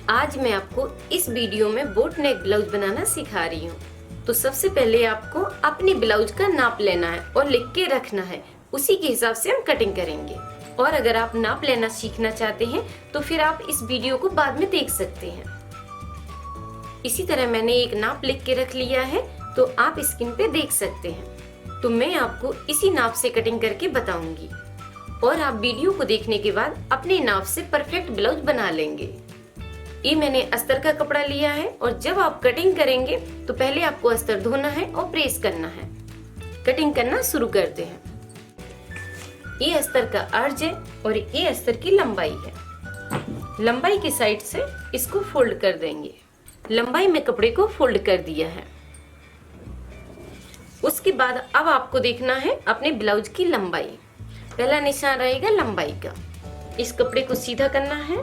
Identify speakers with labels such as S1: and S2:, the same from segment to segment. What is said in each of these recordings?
S1: आज मैं आपको इस वीडियो में बोट नेक ब्लाउज बनाना सिखा रही हूँ। तो सबसे पहले आपको अपनी ब्लाउज का नाप लेना है और लिख के रखना है, उसी के हिसाब से हम कटिंग करेंगे। और अगर आप नाप लेना सीखना चाहते हैं तो फिर आप इस वीडियो को बाद में देख सकते हैं। इसी तरह मैंने एक नाप लिख के रख लिया है, तो आप स्क्रीन पे देख सकते हैं। तो मैं आपको इसी नाप से कटिंग करके बताऊंगी और आप वीडियो को देखने के बाद अपने नाप से परफेक्ट ब्लाउज बना लेंगे। ये मैंने अस्तर का कपड़ा लिया है और जब आप कटिंग करेंगे तो पहले आपको अस्तर धोना है और प्रेस करना है। कटिंग करना शुरू करते हैं। ये अस्तर का अर्ज है और ये अस्तर की लंबाई है। लंबाई के साइड से इसको फोल्ड कर देंगे। लंबाई में कपड़े को फोल्ड कर दिया है। उसके बाद अब आपको देखना है अपने ब्लाउज की लंबाई। पहला निशान रहेगा लंबाई का। इस कपड़े को सीधा करना है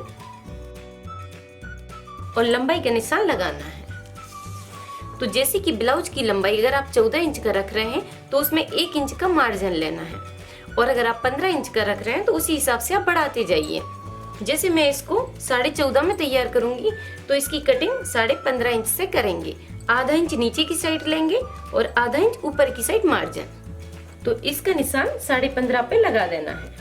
S1: और लंबाई का निशान लगाना है। तो जैसे कि ब्लाउज की लंबाई अगर आप 14 इंच का रख रहे हैं तो उसमें 1 इंच का मार्जिन लेना है, और अगर आप 15 इंच का रख रहे हैं तो उसी हिसाब से आप बढ़ाते जाइए। जैसे मैं इसको 14.5 में तैयार करूंगी तो इसकी कटिंग 15.5 इंच से करेंगे। आधा इंच नीचे की साइड लेंगे और आधा इंच ऊपर की साइड मार्जिन। तो इसका निशान 15.5 पे लगा देना है।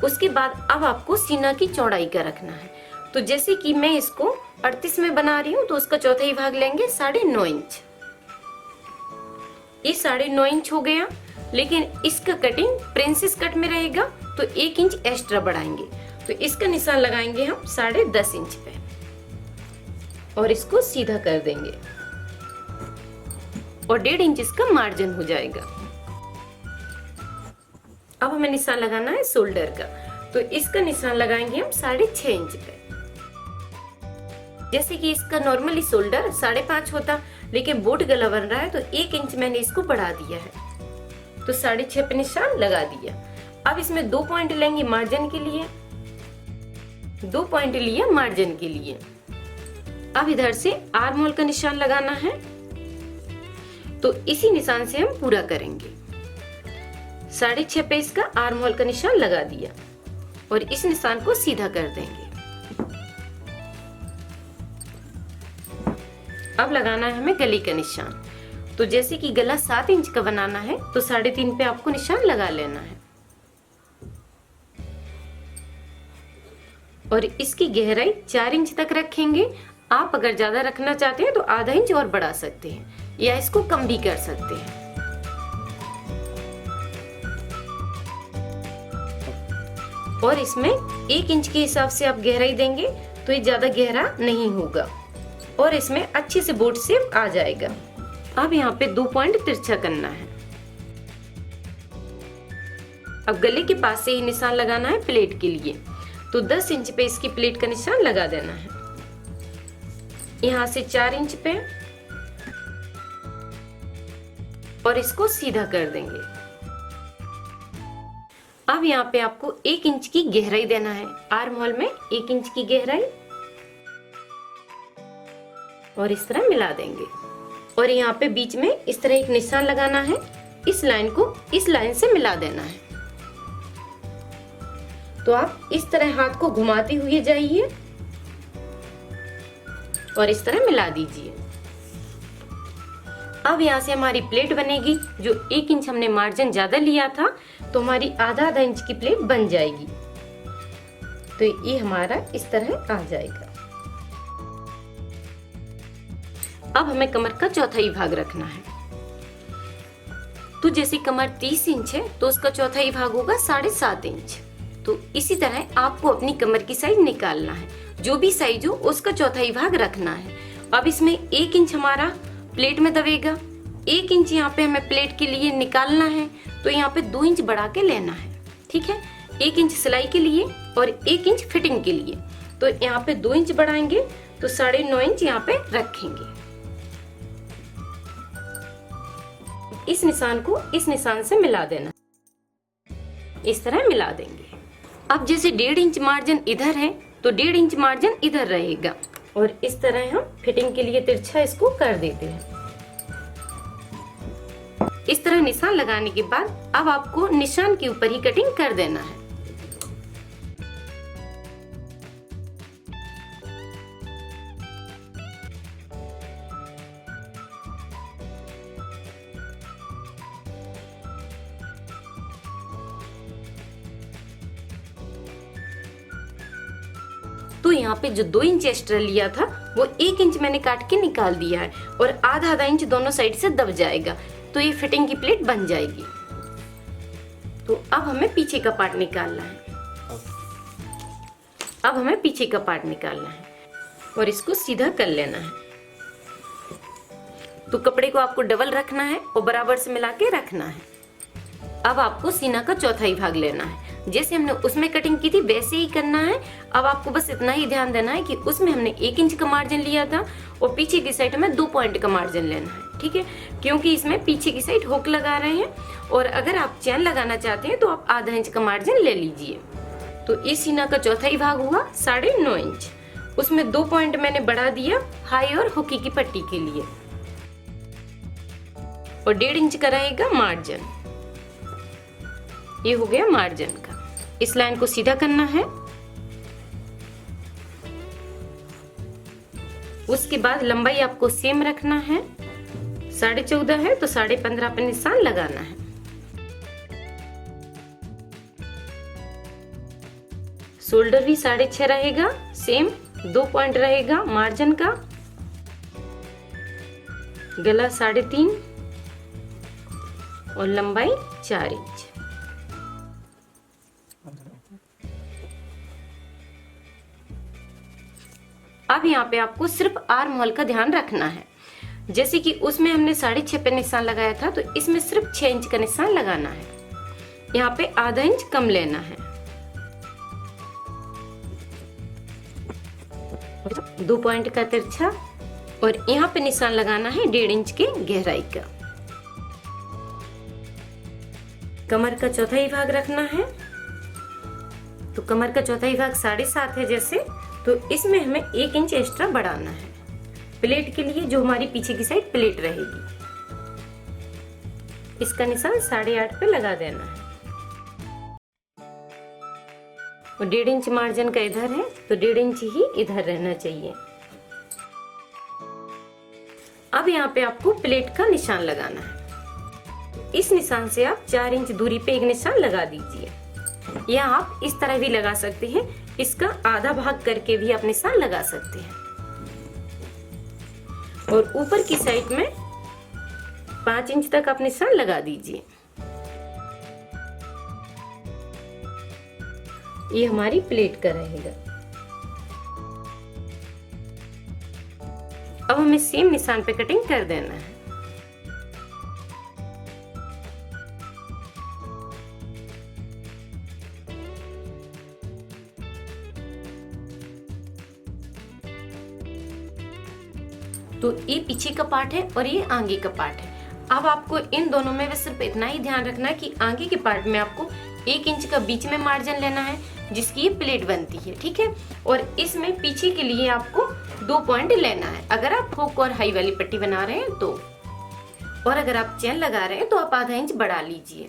S1: उसके बाद अब आपको सीना की चौड़ाई का रखना है। तो जैसे कि मैं इसको 38 में बना रही हूँ तो उसका चौथाई भाग लेंगे 9.5 इंच। ये 9.5 इंच हो गया, लेकिन इसका कटिंग प्रिंसेस कट में रहेगा तो 1 इंच एक्स्ट्रा बढ़ाएंगे। तो इसका निशान लगाएंगे हम 10.5 इंच पे और इसको सीधा कर देंगे और 1.5 इंच इसका मार्जिन हो जाएगा। अब हमें निशान लगाना है शोल्डर का। तो इसका निशान लगाएंगे हम 6.5 इंच पे। जैसे कि इसका नॉर्मली शोल्डर 5.5 होता, लेकिन बोट गला बन रहा है तो 1 इंच मैंने इसको बढ़ा दिया है। तो 6.5 पे निशान लगा दिया। अब इसमें 2 पॉइंट लेंगे मार्जिन के लिए। 2 पॉइंट लिया मार्जिन के लिए। अब इधर से आर्म होल का निशान लगाना है। तो इसी निशान से हम पूरा करेंगे। 6.5 पे इसका आर्म होल का निशान लगा दिया और इस निशान को सीधा कर देंगे। अब लगाना है हमें गले का निशान। तो जैसे कि गला 7 इंच का बनाना है तो 3.5 पे आपको निशान लगा लेना है और इसकी गहराई 4 इंच तक रखेंगे। आप अगर ज्यादा रखना चाहते हैं तो आधा इंच और बढ़ा सकते हैं या इसको कम भी कर सकते हैं। और इसमें 1 इंच के हिसाब से आप गहराई देंगे तो ये ज्यादा गहरा नहीं होगा और इसमें अच्छे से बोट शेप आ जाएगा। अब यहाँ पे 2 पॉइंट तिरछा करना है। अब गले के पास से ही निशान लगाना है प्लेट के लिए। तो 10 इंच पे इसकी प्लेट का निशान लगा देना है। यहाँ से 4 इंच पे और इसको सीधा कर देंगे। अब यहाँ पे आपको 1 इंच की गहराई देना है। आर्म होल में 1 इंच की गहराई और इस तरह मिला देंगे। और यहाँ पे बीच में इस तरह एक निशान लगाना है। इस लाइन को इस लाइन से मिला देना है। तो आप इस तरह हाथ को घुमाते हुए जाइए और इस तरह मिला दीजिए। अब यहाँ से हमारी प्लेट बनेगी। जो 1 इंच हमने मार्जिन ज्यादा लिया था तो हमारी आधा इंच की प्लेट बन जाएगी। तो ये हमारा इस तरह आ जाएगा। अब हमें कमर का चौथाई भाग रखना है। तो जैसे कमर 30 इंच है तो उसका चौथाई भाग होगा 7.5 इंच। तो इसी तरह आपको अपनी कमर की साइज निकालना है। जो भी साइज हो उसका चौथाई भाग रखना है। अब इसमें 1 इंच हमारा प्लेट में दबेगा। 1 इंच यहाँ पे हमें प्लेट के लिए निकालना है तो यहाँ पे 2 इंच बढ़ा के लेना है। ठीक है, 1 इंच सिलाई के लिए और 1 इंच फिटिंग के लिए। तो यहाँ पे 2 इंच बढ़ाएंगे तो 9.5 इंच यहाँ पे रखेंगे। इस निशान को इस निशान से मिला देना। इस तरह मिला देंगे। अब जैसे 1.5 इंच मार्जिन इधर है तो 1.5 इंच मार्जिन इधर रहेगा और इस तरह हम फिटिंग के लिए तिरछा इसको कर देते हैं। इस तरह निशान लगाने के बाद अब आपको निशान के ऊपर ही कटिंग कर देना है। तो यहाँ पे जो 2 इंच एक्स्ट्रा लिया था वो 1 इंच मैंने काट के निकाल दिया है और आधा इंच दोनों साइड से दब जाएगा, तो ये फिटिंग की प्लेट बन जाएगी। तो अब हमें पीछे का पार्ट निकालना है। अब हमें पीछे का पार्ट निकालना है और इसको सीधा कर लेना है। तो कपड़े को आपको डबल रखना है और बराबर से मिला के रखना है। अब आपको सीना का चौथाई भाग लेना है। जैसे हमने उसमें कटिंग की थी वैसे ही करना है। अब आपको बस इतना ही ध्यान देना है कि उसमें हमने 1 इंच का मार्जिन लिया था और पीछे की साइड में 2 पॉइंट का मार्जिन लेना है, ठीक है। क्योंकि इसमें पीछे की साइड हुक लगा रहे हैं और अगर आप चैन लगाना चाहते हैं तो आप आधा इंच का मार्जिन ले लीजिए। तो इस सीना का चौथाई भाग हुआ 9.5 इंच। उसमें 2 पॉइंट मैंने बढ़ा दिया हाई और हुकी की पट्टी के लिए और 1.5 इंच का रहेगा मार्जिन। ये हो गया मार्जिन का। इस लाइन को सीधा करना है। उसके बाद लंबाई आपको सेम रखना है। 14.5 है तो 15.5 पे निशान लगाना है। शोल्डर भी 6.5 रहेगा, सेम 2 पॉइंट रहेगा मार्जिन का। गला 3.5 और लंबाई 4 इंच। अब यहाँ पे आपको सिर्फ आर्म होल का ध्यान रखना है। जैसे कि उसमें हमने 6.5 पे निशान लगाया था तो इसमें सिर्फ 6 इंच का निशान लगाना है। यहाँ पे आधा इंच कम लेना है। 2 पॉइंट का तिरछा और यहाँ पे निशान लगाना है 1.5 इंच के गहराई का। कमर का चौथाई भाग रखना है। तो कमर का चौथाई भाग 7.5 है जैसे, तो इसमें हमें 1 इंच एक्स्ट्रा बढ़ाना है प्लेट के लिए, जो हमारी पीछे की साइड प्लेट रहेगी। इसका निशान 8.5 पे लगा देना है और 1.5 इंच मार्जिन का इधर है तो 1.5 इंच ही इधर रहना चाहिए। अब यहाँ पे आपको प्लेट का निशान लगाना है। इस निशान से आप 4 इंच दूरी पे एक निशान लगा दीजिए, या आप इस तरह भी लगा सकते हैं। इसका आधा भाग करके भी आप निशान लगा सकते हैं और ऊपर की साइड में 5 इंच तक आप निशान लगा दीजिए। ये हमारी प्लेट का रहेगा। अब हमें सेम निशान पे कटिंग कर देना है। तो ये पीछे का पार्ट है और ये आगे का पार्ट है। अब आपको इन दोनों में सिर्फ इतना ही ध्यान रखना है कि आगे के पार्ट में आपको 1 इंच का बीच में मार्जिन लेना है जिसकी ये प्लेट बनती है, ठीक है। और इसमें पीछे के लिए आपको 2 पॉइंट लेना है अगर आप हुक और हाई वाली पट्टी बना रहे हैं तो, और अगर आप चैन लगा रहे हैं तो आप आधा इंच बढ़ा लीजिए।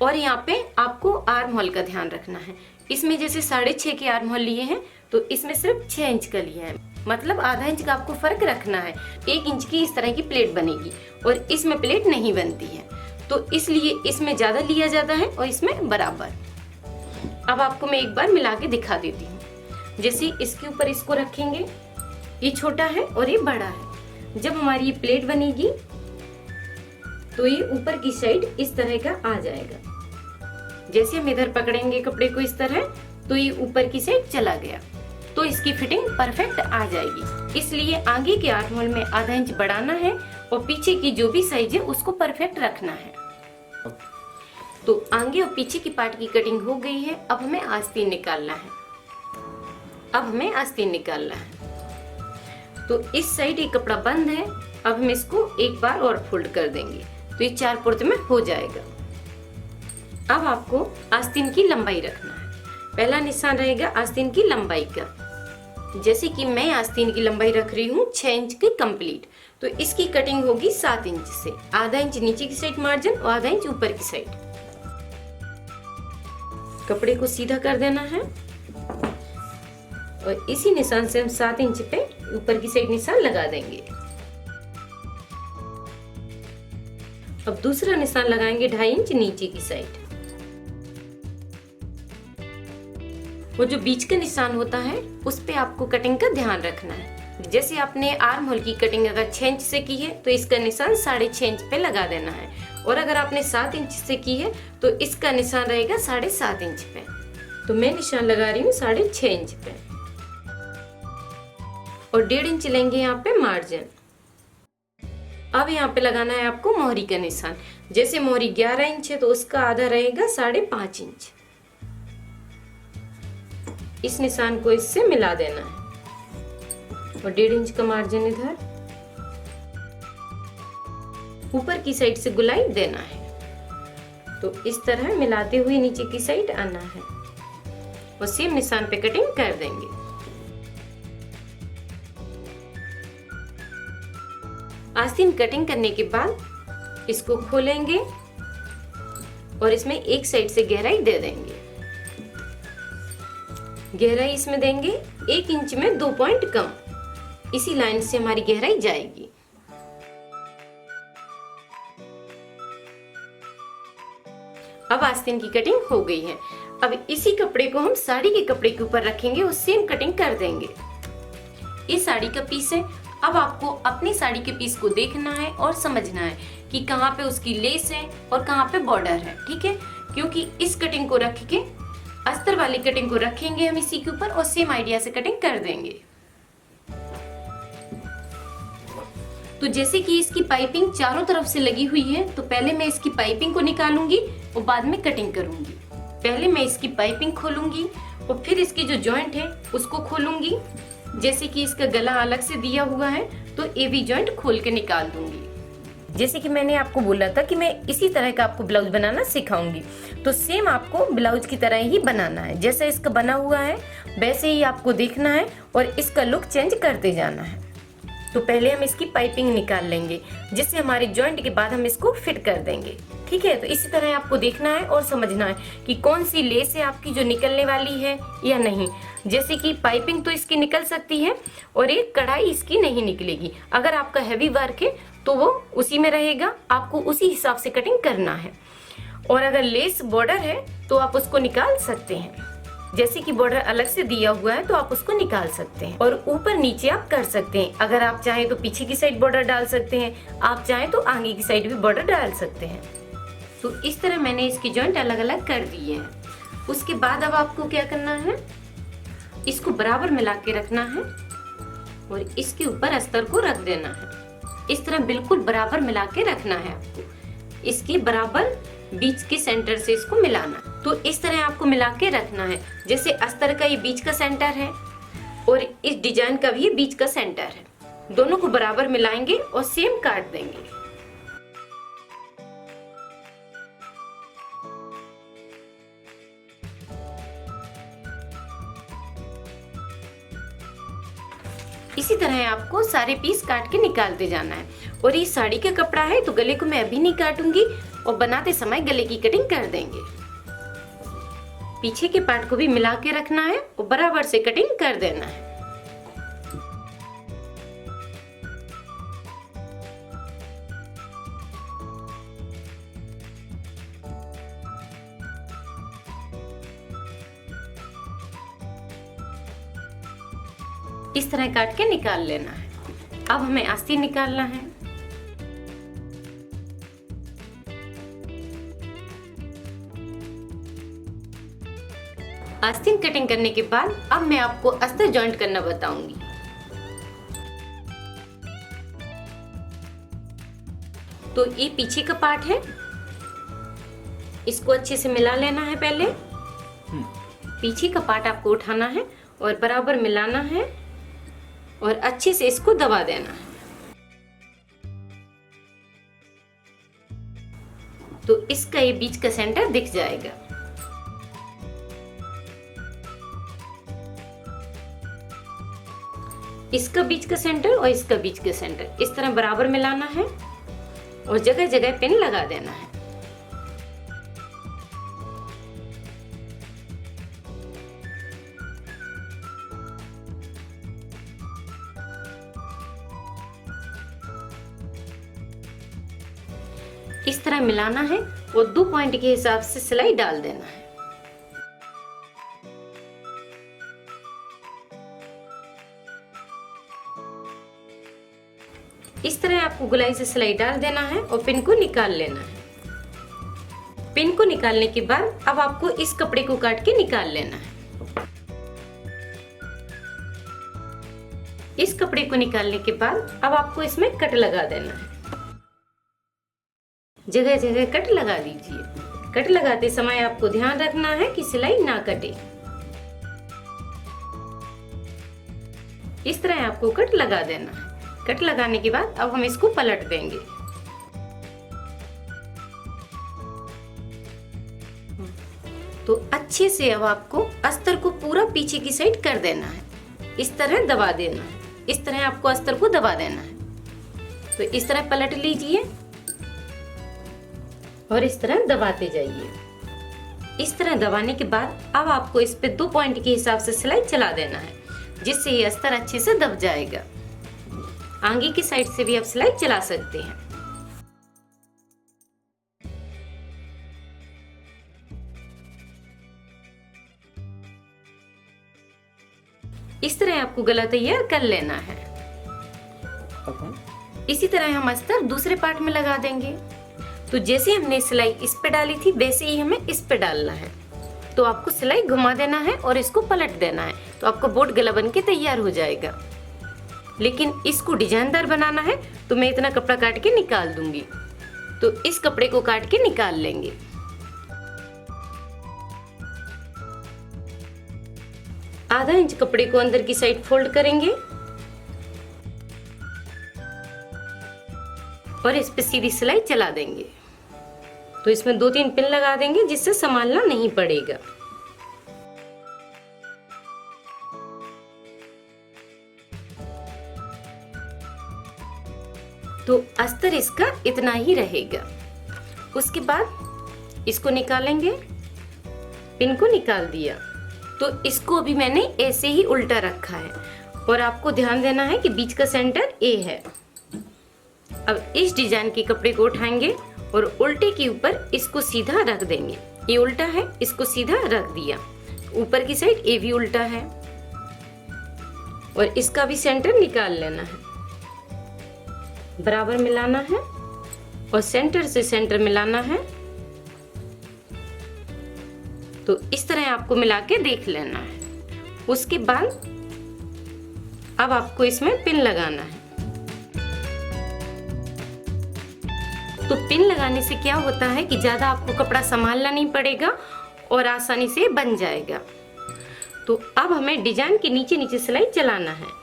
S1: और यहाँ पे आपको आर्म होल का ध्यान रखना है। इसमें जैसे 6.5 के आर्म होल लिए हैं तो इसमें सिर्फ 6 इंच का लिया है, मतलब आधा इंच का आपको फर्क रखना है। 1 इंच की इस तरह की प्लेट बनेगी और इसमें प्लेट नहीं बनती है, तो इसलिए इसमें ज्यादा लिया जाता है और इसमें बराबर। अब आपको मैं एक बार मिला के दिखा देती हूँ। जैसे इसके ऊपर इसको रखेंगे, ये छोटा है और ये बड़ा है। जब हमारी ये प्लेट बनेगी तो ये ऊपर की साइड इस तरह का आ जाएगा। जैसे हम इधर पकड़ेंगे कपड़े को इस तरह, तो ये ऊपर की साइड चला गया, तो इसकी फिटिंग परफेक्ट आ जाएगी। इसलिए आगे के आर्म होल में आधा इंच बढ़ाना है और पीछे की जो भी साइज है उसको परफेक्ट रखना है। तो आगे और पीछे की पार्ट की कटिंग हो गई है। अब हमें आस्तीन निकालना है। तो इस साइड ये कपड़ा बंद है। अब हम इसको एक बार और फोल्ड कर देंगे तो ये 4 पुर्जे में हो जाएगा। अब आपको आस्तीन की लंबाई रखना है। पहला निशान रहेगा आस्तीन की लंबाई का। जैसे कि मैं आस्तीन की लंबाई रख रही हूँ 6 इंच की कंप्लीट, तो इसकी कटिंग होगी 7 इंच से। आधा इंच नीचे की साइड मार्जिन और आधा इंच ऊपर की साइड। कपड़े को सीधा कर देना है और इसी निशान से हम 7 इंच पे ऊपर की साइड निशान लगा देंगे। अब दूसरा निशान लगाएंगे 2.5 इंच नीचे की साइड। वो जो बीच का निशान होता है उस पे आपको कटिंग का ध्यान रखना है। जैसे आपने आर्म होल की कटिंग अगर 6 इंच से की है तो इसका निशान 6.5 इंच पे लगा देना है, और अगर आपने 7 इंच से की है तो इसका निशान रहेगा 7.5 इंच पे। तो मैं निशान लगा रही हूँ 6.5 इंच पे, और 1.5 इंच लेंगे यहाँ पे मार्जिन। अब यहाँ पे लगाना है आपको मोहरी का निशान। जैसे मोहरी 11 इंच है तो उसका आधा रहेगा 5.5 इंच। इस निशान को इससे मिला देना है, और 1.5 इंच का मार्जिन इधर ऊपर की साइड से गुलाई देना है। तो इस तरह मिलाते हुए नीचे की साइड आना है, और सेम निशान पे कटिंग कर देंगे। आस्तीन कटिंग करने के बाद इसको खोलेंगे और इसमें एक साइड से गहराई दे देंगे। गहराई इसमें देंगे 1 इंच में 2 पॉइंट कम, इसी लाइन से हमारी गहराई जाएगी। अब आस्तीन की कटिंग हो गई है। अब इसी कपड़े को हम साड़ी के कपड़े के ऊपर रखेंगे और सेम कटिंग कर देंगे। ये साड़ी का पीस है। अब आपको अपनी साड़ी के पीस को देखना है और समझना है कि कहाँ पे उसकी लेस है और कहाँ पे बॉर्डर है, ठीक है। क्योंकि इस कटिंग को रख के अस्तर वाली कटिंग को रखेंगे हम इसी के ऊपर, और सेम आइडिया से कटिंग कर देंगे। तो जैसे कि इसकी पाइपिंग चारों तरफ से लगी हुई है, तो पहले मैं इसकी पाइपिंग को निकालूंगी और बाद में कटिंग करूंगी। पहले मैं इसकी पाइपिंग खोलूंगी और फिर इसकी जो जॉइंट है उसको खोलूंगी। जैसे कि इसका गला अलग से दिया हुआ है तो ये भी जॉइंट खोल के निकाल दूंगी। जैसे कि मैंने आपको बोला था कि मैं इसी तरह का आपको ब्लाउज बनाना सिखाऊंगी, तो सेम आपको ब्लाउज की तरह ही बनाना है। जैसा इसका बना हुआ है वैसे ही आपको देखना है और इसका लुक चेंज करते जाना है। तो पहले हम इसकी पाइपिंग निकाल लेंगे, जिससे हमारे जॉइंट के बाद हम इसको फिट कर देंगे, ठीक है। तो इसी तरह आपको देखना है और समझना है कि कौन सी लेस है आपकी जो निकलने वाली है या नहीं। जैसे कि पाइपिंग तो इसकी निकल सकती है और एक कढ़ाई इसकी नहीं निकलेगी। अगर आपका हैवी वर्क है तो वो उसी में रहेगा, आपको उसी हिसाब से कटिंग करना है। और अगर लेस बॉर्डर है तो आप उसको निकाल सकते हैं। जैसे कि बॉर्डर अलग से दिया हुआ है तो आप उसको निकाल सकते हैं, और ऊपर नीचे आप कर सकते हैं। अगर आप चाहें तो पीछे की साइड बॉर्डर डाल सकते हैं, आप चाहें तो आगे की साइड भी बॉर्डर डाल सकते हैं। तो इस तरह मैंने इसकी जॉइंट अलग अलग कर दी है। उसके बाद अब आपको क्या करना है, इसको बराबर मिला के रखना है और इसके ऊपर अस्तर को रख देना है। इस तरह बिल्कुल बराबर मिला के रखना है आपको। इसके बराबर बीच के सेंटर से इसको मिलाना। तो इस तरह आपको मिला के रखना है। जैसे अस्तर का ये बीच का सेंटर है और इस डिजाइन का भी ये बीच का सेंटर है। दोनों को बराबर मिलाएंगे और सेम काट देंगे। इसी तरह आपको सारे पीस काट के निकालते जाना है। और ये साड़ी का कपड़ा है तो गले को मैं अभी नहीं काटूंगी, और बनाते समय गले की कटिंग कर देंगे। पीछे के पार्ट को भी मिला के रखना है और बराबर से कटिंग कर देना है। इस तरह काट के निकाल लेना है। अब हमें आस्तीन निकालना है। आस्तीन कटिंग करने के बाद अब मैं आपको अस्तर जॉइंट करना बताऊंगी। तो ये पीछे का पार्ट है, इसको अच्छे से मिला लेना है। पहले पीछे का पार्ट आपको उठाना है और बराबर मिलाना है और अच्छे से इसको दबा देना है। तो इसका ये बीच का सेंटर दिख जाएगा। इसका बीच का सेंटर और इसका बीच का सेंटर इस तरह बराबर मिलाना है और जगह जगह पिन लगा देना है। इस तरह मिलाना है और 2 पॉइंट के हिसाब से सिलाई डाल देना है। इस तरह आपको गोलाई से सिलाई डाल देना है और पिन को निकाल लेना है। पिन को निकालने के बाद अब आपको इस कपड़े को काट के निकाल लेना है। इस कपड़े को निकालने के बाद अब आपको इसमें कट लगा देना है। जगह जगह कट लगा दीजिए। कट लगाते समय आपको ध्यान रखना है कि सिलाई ना कटे। इस तरह आपको कट लगा देना है। कट लगाने के बाद अब हम इसको पलट देंगे। तो अच्छे से अब आपको अस्तर को पूरा पीछे की साइड कर देना है। इस तरह दबा देना है। इस तरह आपको अस्तर को दबा देना है। तो इस तरह पलट लीजिए और इस तरह दबाते जाइए। इस तरह दबाने के बाद अब आपको इस पे 2 पॉइंट के हिसाब से सिलाई चला देना है, जिससे ये अस्तर अच्छे से दब जाएगा। आगे की साइड से भी आप सिलाई चला सकते हैं। इस तरह आपको गला तैयार कर लेना है। इसी तरह हम अस्तर दूसरे पार्ट में लगा देंगे। तो जैसे हमने सिलाई इस पे डाली थी वैसे ही हमें इस पे डालना है। तो आपको सिलाई घुमा देना है और इसको पलट देना है, तो आपका बोट गला बन के तैयार हो जाएगा। लेकिन इसको डिजाइनदार बनाना है तो मैं इतना कपड़ा काट के निकाल दूंगी। तो इस कपड़े को काट के निकाल लेंगे। आधा इंच कपड़े को अंदर की साइड फोल्ड करेंगे और इस पे सीधी सिलाई चला देंगे। तो इसमें 2-3 पिन लगा देंगे, जिससे संभालना नहीं पड़ेगा। तो अस्तर इसका इतना ही रहेगा। उसके बाद इसको निकालेंगे। पिन को निकाल दिया, तो इसको भी मैंने ऐसे ही उल्टा रखा है और आपको ध्यान देना है कि बीच का सेंटर ए है। अब इस डिजाइन के कपड़े को उठाएंगे और उल्टे के ऊपर इसको सीधा रख देंगे। ये उल्टा है, इसको सीधा रख दिया। ऊपर की साइड ए भी उल्टा है और इसका भी सेंटर निकाल लेना है। बराबर मिलाना है और सेंटर से सेंटर मिलाना है। तो इस तरह आपको मिला के देख लेना है। उसके बाद अब आपको इसमें पिन लगाना है। तो पिन लगाने से क्या होता है कि ज्यादा आपको कपड़ा संभालना नहीं पड़ेगा और आसानी से बन जाएगा। तो अब हमें डिजाइन के नीचे नीचे सिलाई चलाना है।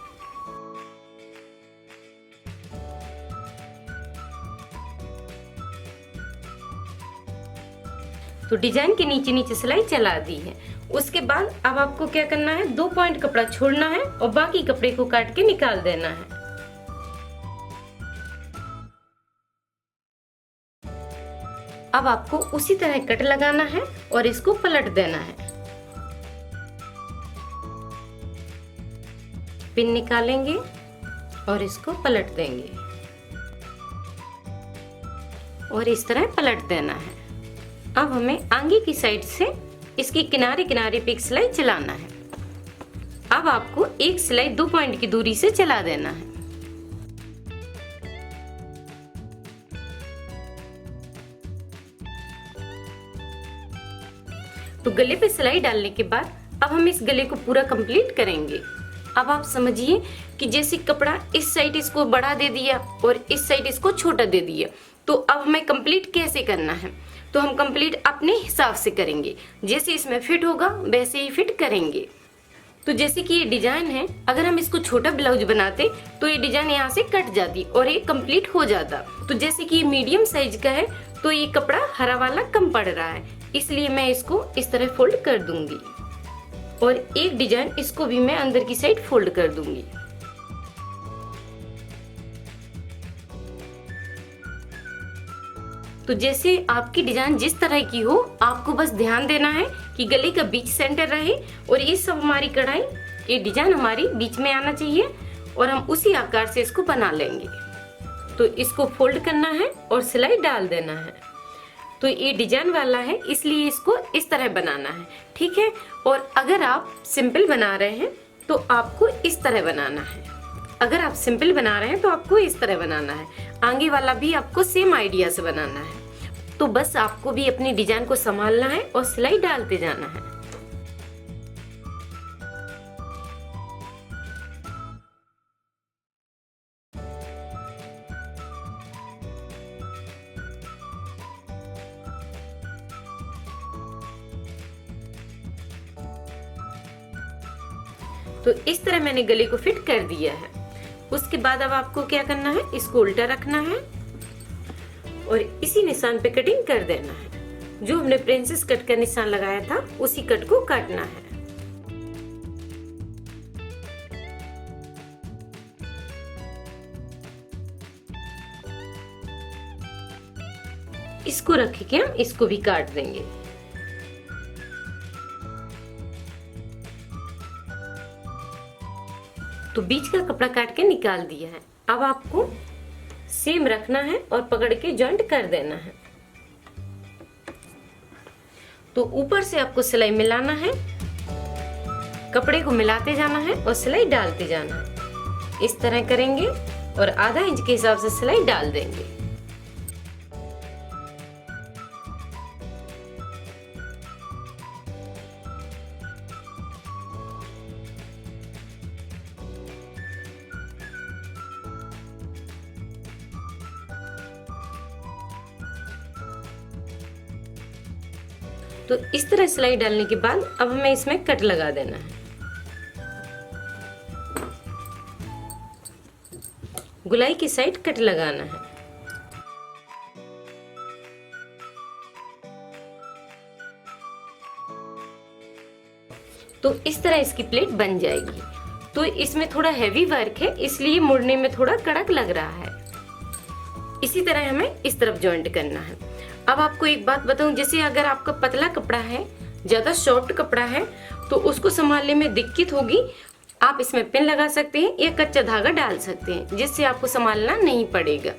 S1: तो डिजाइन के नीचे नीचे सिलाई चला दी है। उसके बाद अब आपको क्या करना है, 2 पॉइंट कपड़ा छोड़ना है और बाकी कपड़े को काट के निकाल देना है। अब आपको उसी तरह कट लगाना है और इसको पलट देना है। पिन निकालेंगे और इसको पलट देंगे और इस तरह पलट देना है। अब हमें आगे की साइड से इसके किनारे किनारे पे एक सिलाई चलाना है। अब आपको एक सिलाई 2 पॉइंट की दूरी से चला देना है। तो गले पे सिलाई डालने के बाद अब हम इस गले को पूरा कंप्लीट करेंगे। अब आप समझिए कि जैसे कपड़ा इस साइड इसको बड़ा दे दिया और इस साइड इसको छोटा दे दिया, तो अब हमें कंप्लीट कैसे करना है। तो हम कंप्लीट अपने हिसाब से करेंगे, जैसे इसमें फिट होगा वैसे ही फिट करेंगे। तो जैसे कि ये डिजाइन है, अगर हम इसको छोटा ब्लाउज बनाते तो ये डिजाइन यहाँ से कट जाती और ये कंप्लीट हो जाता। तो जैसे कि ये मीडियम साइज का है तो ये कपड़ा हरा वाला कम पड़ रहा है, इसलिए मैं इसको इस तरह फोल्ड कर दूंगी और एक डिजाइन इसको भी मैं अंदर की साइड फोल्ड कर दूंगी। तो जैसे आपकी डिजाइन जिस तरह की हो, आपको बस ध्यान देना है कि गले का बीच सेंटर रहे और ये सब हमारी कढ़ाई, ये डिजाइन हमारी बीच में आना चाहिए और हम उसी आकार से इसको बना लेंगे। तो इसको फोल्ड करना है और सिलाई डाल देना है। तो ये डिजाइन वाला है इसलिए इसको इस तरह बनाना है, ठीक है। और अगर आप सिंपल बना रहे हैं तो आपको इस तरह बनाना है। अगर आप सिंपल बना रहे हैं तो आपको इस तरह बनाना है, आगे वाला भी आपको सेम आइडिया से बनाना है। तो बस आपको भी अपनी डिजाइन को संभालना है और सिलाई डालते जाना है। तो इस तरह मैंने गले को फिट कर दिया है। उसके बाद अब आपको क्या करना है, इसको उल्टा रखना है और इसी निशान पे कटिंग कर देना है। जो हमने प्रिंसेस कट का निशान लगाया था उसी कट को काटना है। इसको रख के हम इसको भी काट देंगे। तो बीच का कपड़ा काट के निकाल दिया है। अब आपको सेम रखना है और पकड़ के जॉइंट कर देना है। तो ऊपर से आपको सिलाई मिलाना है, कपड़े को मिलाते जाना है और सिलाई डालते जाना है। इस तरह करेंगे और आधा इंच के हिसाब से सिलाई डाल देंगे। तो इस तरह सिलाई डालने के बाद अब हमें इसमें कट लगा देना है। गुलाई की साइड कट लगाना है। तो इस तरह इसकी प्लेट बन जाएगी। तो इसमें थोड़ा हैवी वर्क है, इसलिए मुड़ने में थोड़ा कड़क लग रहा है। इसी तरह हमें इस तरफ जॉइंट करना है। अब आपको एक बात बताऊं, जैसे अगर आपका पतला कपड़ा है, ज्यादा सॉफ्ट कपड़ा है, तो उसको संभालने में दिक्कत होगी। आप इसमें पिन लगा सकते हैं या कच्चा धागा डाल सकते हैं, जिससे आपको संभालना नहीं पड़ेगा।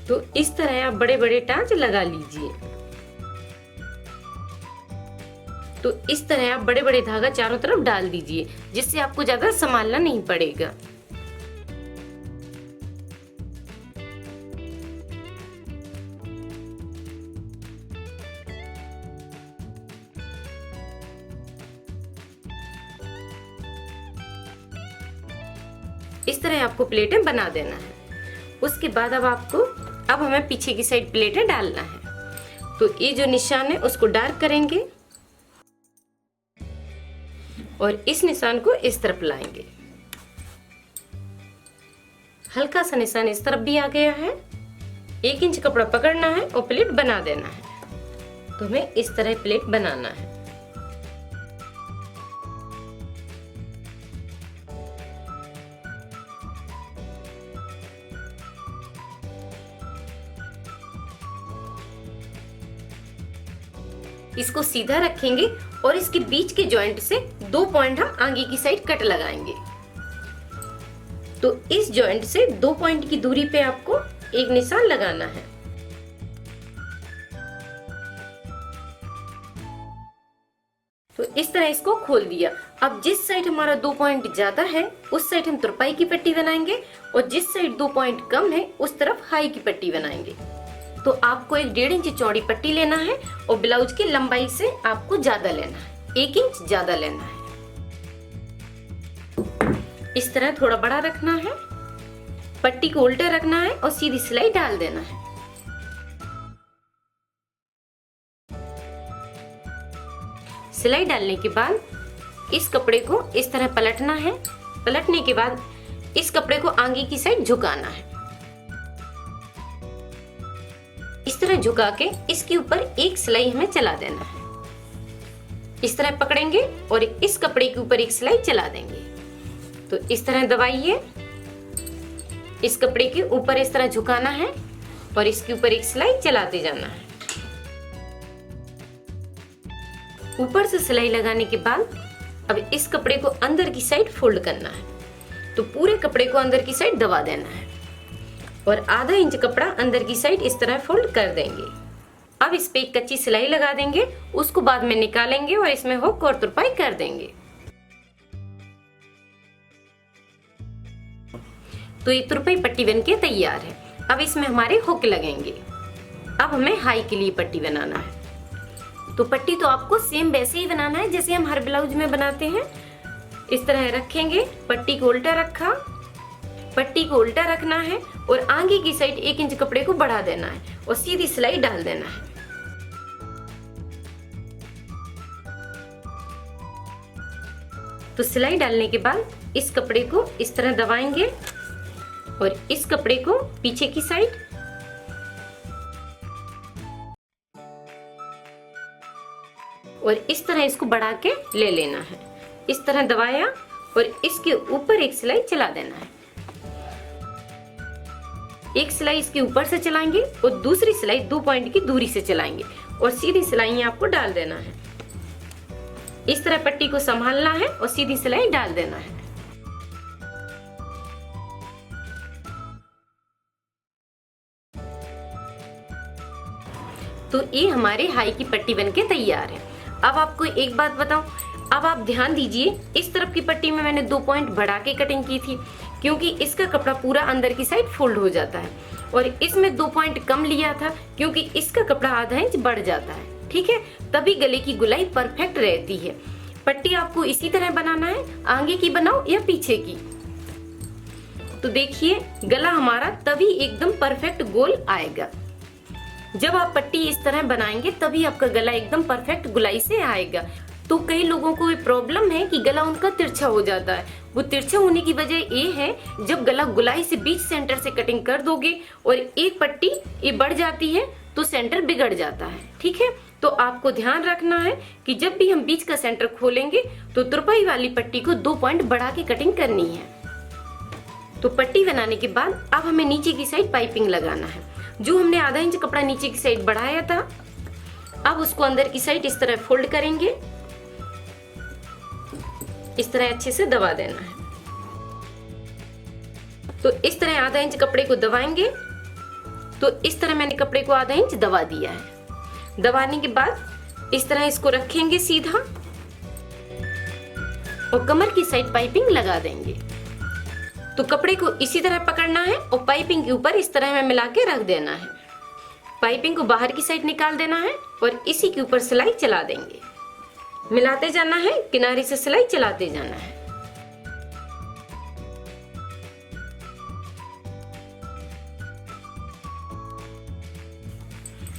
S1: तो इस तरह आप बड़े बड़े टांच लगा लीजिए। तो इस तरह आप बड़े बड़े धागा चारों तरफ डाल दीजिए, जिससे आपको ज्यादा संभालना नहीं पड़ेगा। इस तरह आपको प्लेटें बना देना है। उसके बाद अब हमें पीछे की साइड प्लेटें डालना है। तो ये जो निशान है उसको डार्क करेंगे और इस निशान को इस तरफ लाएंगे। हल्का सा निशान इस तरफ भी आ गया है। 1 इंच कपड़ा पकड़ना है और प्लेट बना देना है। तो हमें इस तरह प्लेट बनाना है। इसको सीधा रखेंगे और इसके बीच के जॉइंट से 2 पॉइंट हम आगे की साइड कट लगाएंगे। तो इस जॉइंट से 2 पॉइंट की दूरी पे आपको एक निशान लगाना है। तो इस तरह इसको खोल दिया। अब जिस साइड हमारा 2 पॉइंट ज्यादा है उस साइड हम तुरपाई की पट्टी बनाएंगे और जिस साइड 2 पॉइंट कम है उस तरफ हाई की पट्टी बनाएंगे। तो आपको एक 1.5 इंच चौड़ी पट्टी लेना है और ब्लाउज की लंबाई से आपको ज्यादा लेना है, 1 इंच ज्यादा लेना है। इस तरह थोड़ा बड़ा रखना है, पट्टी को उल्टा रखना है और सीधी सिलाई डाल देना है। सिलाई डालने के बाद इस कपड़े को इस तरह पलटना है। पलटने के बाद इस कपड़े को आगे की साइड झुकाना है। इस तरह झुका के इसके ऊपर एक सिलाई हमें चला देना है। इस तरह पकड़ेंगे और इस कपड़े के ऊपर एक सिलाई चला देंगे। तो इस तरह दबाइए, इस कपड़े के ऊपर इस तरह झुकाना है और इसके ऊपर एक सिलाई चलाते जाना है। ऊपर से सिलाई लगाने के बाद अब इस कपड़े को अंदर की साइड फोल्ड करना है। तो पूरे कपड़े को अंदर की साइड दबा देना है और आधा इंच कपड़ा अंदर की साइड इस तरह फोल्ड कर देंगे। अब इस पे एक कच्ची सिलाई लगा देंगे, उसको बाद में निकालेंगे और इसमें हुक और तुरपाई कर देंगे। तो ये तुरपाई पट्टी बनके तैयार है। अब इसमें हमारे हुक लगेंगे। अब हमें हाई के लिए पट्टी बनाना है। तो पट्टी तो आपको सेम वैसे ही बनाना है जैसे हम हर ब्लाउज में बनाते हैं। इस तरह रखेंगे, पट्टी को उल्टा रखा, पट्टी को उल्टा रखना है और आगे की साइड 1 इंच कपड़े को बढ़ा देना है और सीधी सिलाई डाल देना है। तो सिलाई डालने के बाद इस कपड़े को इस तरह दबाएंगे और इस कपड़े को पीछे की साइड और इस तरह इसको बढ़ा के ले लेना है। इस तरह दबाया और इसके ऊपर एक सिलाई चला देना है। एक सिलाई इसके ऊपर से चलाएंगे और दूसरी सिलाई 2 पॉइंट की दूरी से चलाएंगे और सीधी सिलाई आपको डाल देना है। इस तरह पट्टी को संभालना है और सीधी सिलाई डाल देना है। तो ये हमारे हाई की पट्टी बनके तैयार है। अब आपको एक बात बताऊं, अब आप ध्यान दीजिए, इस तरफ की पट्टी में मैंने 2 पॉइंट बढ़ा के कटिंग की थी क्योंकि इसका कपड़ा पूरा अंदर की साइड फोल्ड हो जाता है, और इसमें 2 पॉइंट कम लिया था क्योंकि इसका कपड़ा आधा इंच बढ़ जाता है। ठीक है, तभी गले की गुलाई परफेक्ट रहती है। पट्टी आपको इसी तरह बनाना है, आगे की बनाओ या पीछे की। तो देखिए गला हमारा तभी एकदम परफेक्ट गोल आएगा। जब आप पट्टी इस तरह बनाएंगे तभी आपका गला एकदम परफेक्ट गुलाई से आएगा। तो कई लोगों को ये प्रॉब्लम है कि गला उनका तिरछा हो जाता है। वो तिरछा होने की वजह ये है, जब गला गुलाई से बीच सेंटर से कटिंग कर दोगे और एक पट्टी ये बढ़ जाती है तो सेंटर बिगड़ जाता है। ठीक है, तो आपको ध्यान रखना है कि जब भी हम बीच का सेंटर खोलेंगे तो तुरपाई वाली पट्टी को 2 पॉइंट बढ़ा के कटिंग करनी है। तो पट्टी बनाने के बाद अब हमें नीचे की साइड पाइपिंग लगाना है। जो हमने आधा इंच कपड़ा नीचे की साइड बढ़ाया था, अब उसको अंदर की साइड इस तरह फोल्ड करेंगे, इस तरह अच्छे से दबा देना है। तो इस तरह आधा इंच कपड़े को दबाएंगे। तो इस तरह मैंने कपड़े को आधा इंच दबा दिया है। दबाने के बाद इस तरह इसको रखेंगे सीधा और कमर की साइड पाइपिंग लगा देंगे। तो कपड़े को इसी तरह पकड़ना है और पाइपिंग के ऊपर इस तरह में मिला के रख देना है। पाइपिंग को बाहर की साइड निकाल देना है और इसी के ऊपर सिलाई चला देंगे। मिलाते जाना है, किनारे से सिलाई चलाते जाना है।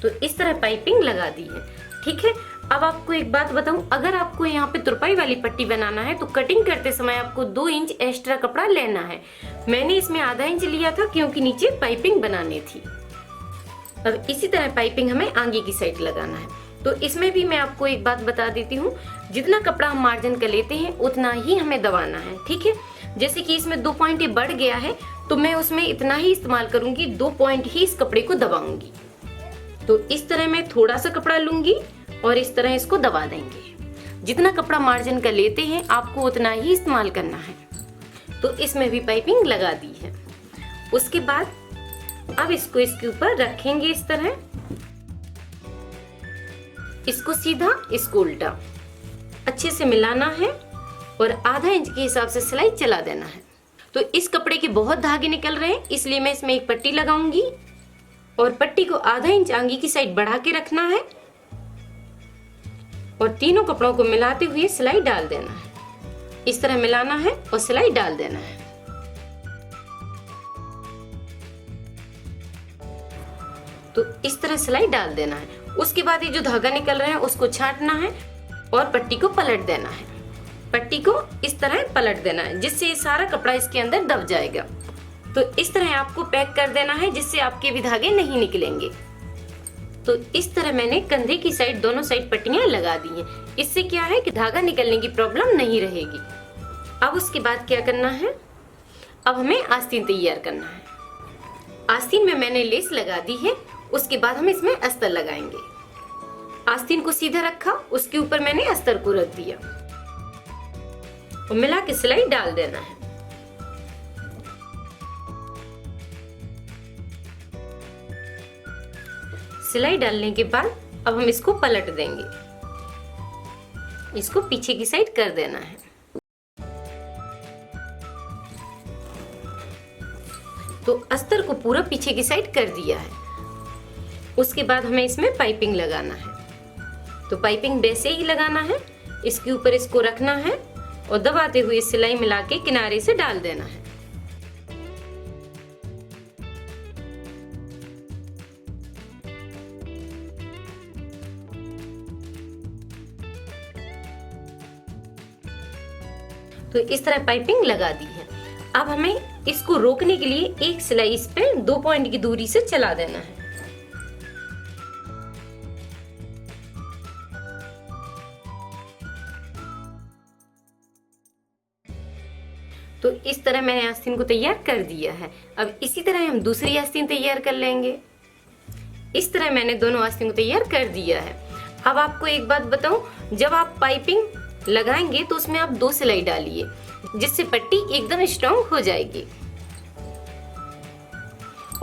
S1: तो इस तरह पाइपिंग लगा दी है। ठीक है, अब आपको एक बात बताऊं, अगर आपको यहाँ पे तुरपाई वाली पट्टी बनाना है तो कटिंग करते समय आपको 2 इंच एक्स्ट्रा कपड़ा लेना है। मैंने इसमें आधा इंच लिया था क्योंकि नीचे पाइपिंग बनानी थी। अब इसी तरह पाइपिंग हमें आगे की साइड लगाना है। तो इसमें भी मैं आपको एक बात बता देती हूँ, जितना कपड़ा हम मार्जिन का लेते हैं उतना ही हमें दबाना है। ठीक है, जैसे कि इसमें 2 पॉइंट बढ़ गया है तो मैं उसमें इतना ही इस्तेमाल करूंगी, 2 पॉइंट ही इस कपड़े को दबाऊंगी। तो इस तरह मैं थोड़ा सा कपड़ा लूंगी और इस तरह इसको दबा देंगे। जितना कपड़ा मार्जिन का लेते हैं आपको उतना ही इस्तेमाल करना है। तो इसमें भी पाइपिंग लगा दी है। उसके बाद अब इसको इसके ऊपर रखेंगे इस तरह, इसको सीधा इसको उल्टा अच्छे से मिलाना है और आधा इंच के हिसाब से सिलाई चला देना है। तो इस कपड़े के बहुत धागे निकल रहे हैं, इसलिए मैं इसमें एक पट्टी लगाऊंगी और पट्टी को आधा इंच आगे की साइड बढ़ा के रखना है और तीनों कपड़ों को मिलाते हुए सिलाई डाल देना है। इस तरह मिलाना है और सिलाई डाल देना है। तो इस तरह सिलाई डाल देना है। उसके बाद ये जो धागा निकल रहा है उसको छांटना है और पट्टी को पलट देना है। पट्टी को इस तरह पलट देना है जिससे ये सारा कपड़ा इसके अंदर दब जाएगा। तो इस तरह आपको पैक कर देना है जिससे आपके भी धागे नहीं निकलेंगे। तो इस तरह मैंने कंधे की साइड दोनों साइड पट्टियां लगा दी हैं। इससे क्या है कि धागा निकलने की प्रॉब्लम नहीं रहेगी। अब उसके बाद क्या करना है, अब हमें आस्तीन तैयार करना है। आस्तीन में मैंने लेस लगा दी है। उसके बाद हम इसमें अस्तर लगाएंगे। आस्तीन को सीधा रखा, उसके ऊपर मैंने अस्तर को रख दिया और मिला के सिलाई डाल देना है। सिलाई डालने के बाद अब हम इसको पलट देंगे, इसको पीछे की साइड कर देना है। तो अस्तर को पूरा पीछे की साइड कर दिया है। उसके बाद हमें इसमें पाइपिंग लगाना है। तो पाइपिंग वैसे ही लगाना है, इसके ऊपर इसको रखना है और दबाते हुए सिलाई मिला के किनारे से डाल देना है। तो इस तरह पाइपिंग लगा दी है। अब हमें इसको रोकने के लिए एक सिलाई इस पे 2 पॉइंट की दूरी से चला देना है। तो इस तरह मैंने आस्तीन को तैयार कर दिया है। अब इसी तरह हम दूसरी आस्तीन तैयार कर लेंगे। इस तरह मैंने दोनों आस्तीन को तैयार कर दिया है। अब आपको एक बात बताऊं, जब आप पाइपिंग लगाएंगे तो उसमें आप 2 सिलाई डालिए, जिससे पट्टी एकदम स्ट्रांग हो जाएगी।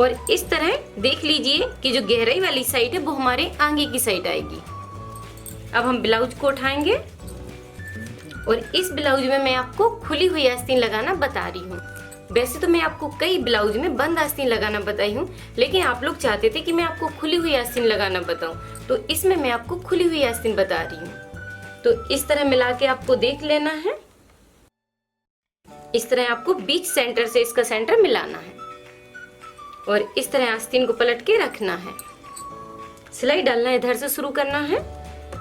S1: और इस तरह देख लीजिए कि जो गहराई वाली साइड है वो हमारे आगे की साइड आएगी। अब हम ब्लाउज को उठाएंगे और इस ब्लाउज में मैं आपको खुली हुई आस्तीन लगाना बता रही हूँ। वैसे तो मैं आपको कई ब्लाउज में बंद आस्तीन लगाना बताई हूँ, लेकिन आप लोग चाहते थे कि मैं आपको खुली हुई आस्तीन लगाना बताऊं, तो इसमें मैं आपको खुली हुई आस्तीन बता रही हूँ। तो इस तरह मिला के आपको देख लेना है। इस तरह आपको बीच सेंटर से इसका सेंटर मिलाना है और इस तरह आस्तीन को पलट के रखना है। सिलाई डालना इधर से शुरू करना है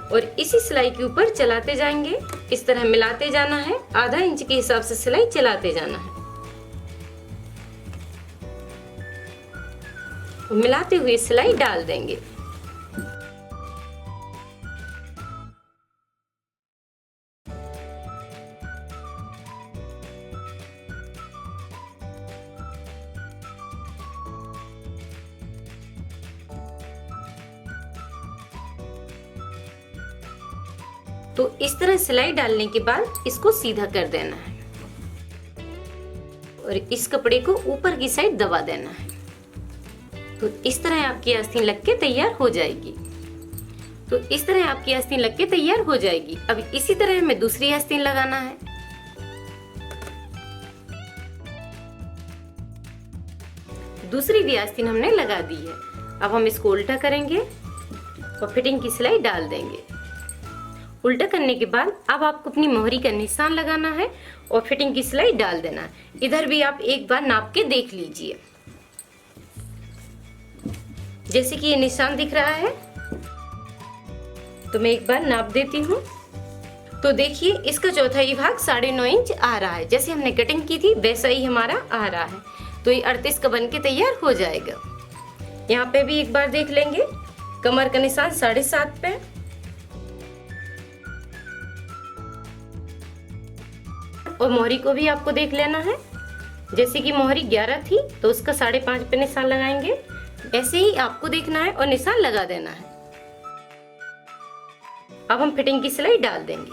S1: और इसी सिलाई के ऊपर चलाते जाएंगे। इस तरह मिलाते जाना है, आधा इंच के हिसाब से सिलाई चलाते जाना है। मिलाते हुए सिलाई डाल देंगे। तो इस तरह सिलाई डालने के बाद इसको सीधा कर देना है और इस कपड़े को ऊपर की साइड दबा देना है। तो इस तरह आपकी आस्तीन लग के तैयार हो जाएगी। तो इस तरह आपकी आस्तीन लग के तैयार हो जाएगी। अब इसी तरह हमें दूसरी आस्तीन लगाना है। दूसरी भी आस्तीन हमने लगा दी है। अब हम इसको उल्टा करेंगे और फिटिंग की सिलाई डाल देंगे। उल्टा करने के बाद अब आपको अपनी मोहरी का निशान लगाना है और फिटिंग की सिलाई डाल देना है। इधर भी आप एक बार नाप के देख लीजिए। जैसे कि ये निशान दिख रहा है, तो मैं एक बार नाप देती हूँ। तो देखिए इसका चौथाई भाग 9.5 इंच आ रहा है। जैसे हमने कटिंग की थी वैसा ही हमारा आ रहा है। तो ये 38 का बन के तैयार हो जाएगा। यहाँ पे भी एक बार देख लेंगे। कमर का निशान 7.5 पे, और मोहरी को भी आपको देख लेना है। जैसे कि मोहरी 11 थी तो उसका 5.5 पे निशान लगाएंगे। ऐसे ही आपको देखना है और निशान लगा देना है। अब हम फिटिंग की सिलाई डाल देंगे।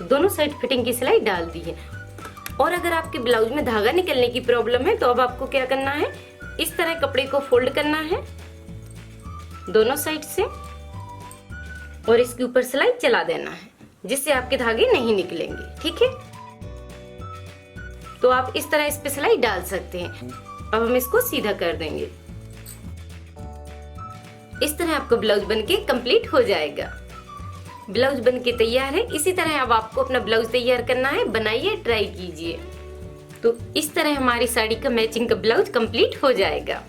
S1: दोनों साइड फिटिंग की सिलाई डाल दी है। और अगर आपके ब्लाउज में धागा निकलने की प्रॉब्लम है तो अब आपको क्या करना है, इस तरह कपड़े को फोल्ड करना है दोनों साइड से और इसके ऊपर सिलाई चला देना है, जिससे आपके धागे नहीं निकलेंगे। ठीक है, तो आप इस तरह इस पे सिलाई डाल सकते हैं। अब हम इसको सीधा कर देंगे। इस तरह आपका ब्लाउज बनके कंप्लीट हो जाएगा। ब्लाउज बनके तैयार है। इसी तरह अब आपको अपना ब्लाउज तैयार करना है। बनाइए, ट्राई कीजिए। तो इस तरह हमारी साड़ी का मैचिंग का ब्लाउज कंप्लीट हो जाएगा।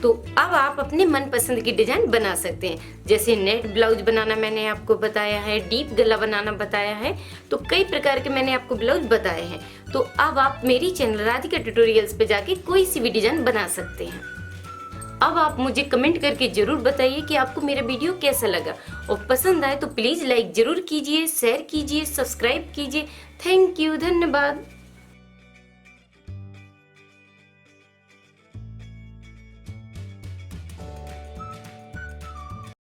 S1: तो अब आप अपने मनपसंद की डिजाइन बना सकते हैं। जैसे नेट ब्लाउज बनाना मैंने आपको बताया है, डीप गला बनाना बताया है, तो कई प्रकार के मैंने आपको ब्लाउज बताए हैं। तो अब आप मेरी चैनल राधिका ट्यूटोरियल्स पे जाके कोई सी भी डिजाइन बना सकते हैं। अब आप मुझे कमेंट करके जरूर बताइए कि आपको मेरा वीडियो कैसा लगा, और पसंद आए तो प्लीज लाइक जरूर कीजिए, शेयर कीजिए, सब्सक्राइब कीजिए। थैंक यू, धन्यवाद।